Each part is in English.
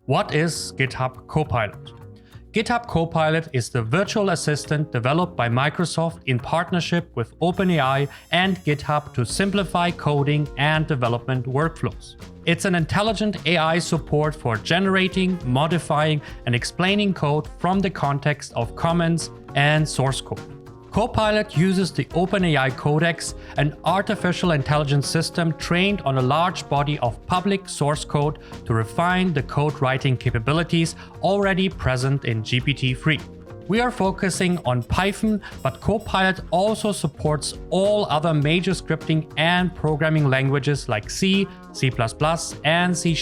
What is GitHub Copilot? GitHub Copilot is the virtual assistant developed by Microsoft in partnership with OpenAI and GitHub to simplify coding and development workflows. It's an intelligent AI support for generating, modifying, and explaining code from the context of comments and source code. Copilot uses the OpenAI Codex, an artificial intelligence system trained on a large body of public source code to refine the code writing capabilities already present in GPT-3. We are focusing on Python, but Copilot also supports all other major scripting and programming languages like C, C++, and C#,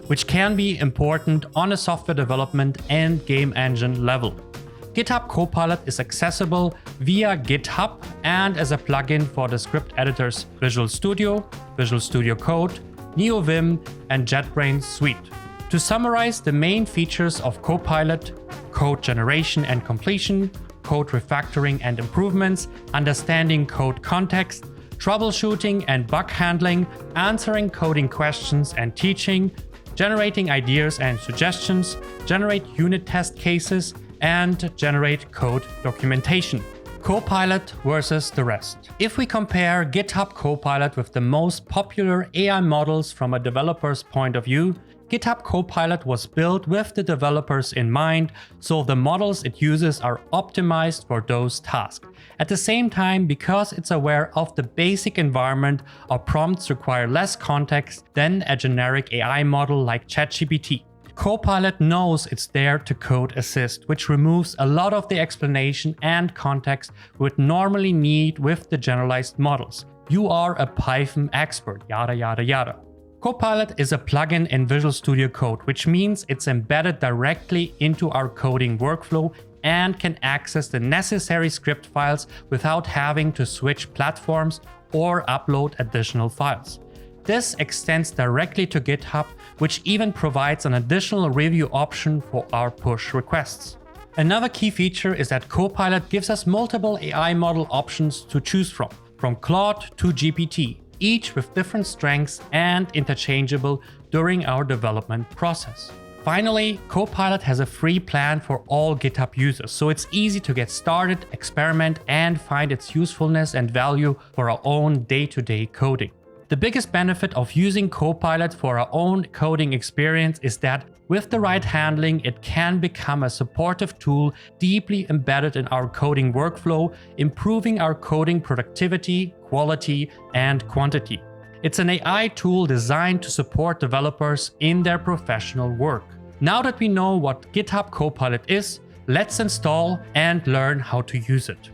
which can be important on a software development and game engine level. GitHub Copilot is accessible via GitHub and as a plugin for the script editors Visual Studio, Visual Studio Code, NeoVim, and JetBrains Suite. To summarize the main features of Copilot: code generation and completion, code refactoring and improvements, understanding code context, troubleshooting and bug handling, answering coding questions and teaching, generating ideas and suggestions, generate unit test cases, and generate code documentation. Copilot versus the rest. If we compare GitHub Copilot with the most popular AI models from a developer's point of view, GitHub Copilot was built with the developers in mind, so the models it uses are optimized for those tasks. At the same time, because it's aware of the basic environment, our prompts require less context than a generic AI model like ChatGPT. Copilot knows it's there to code assist, which removes a lot of the explanation and context we would normally need with the generalized models. You are a Python expert, yada yada yada. Copilot is a plugin in Visual Studio Code, which means it's embedded directly into our coding workflow and can access the necessary script files without having to switch platforms or upload additional files. This extends directly to GitHub, which even provides an additional review option for our push requests. Another key feature is that Copilot gives us multiple AI model options to choose from Claude to GPT, each with different strengths and interchangeable during our development process. Finally, Copilot has a free plan for all GitHub users, so it's easy to get started, experiment, and find its usefulness and value for our own day-to-day coding. The biggest benefit of using Copilot for our own coding experience is that with the right handling, it can become a supportive tool deeply embedded in our coding workflow, improving our coding productivity, quality, and quantity. It's an AI tool designed to support developers in their professional work. Now that we know what GitHub Copilot is, let's install and learn how to use it.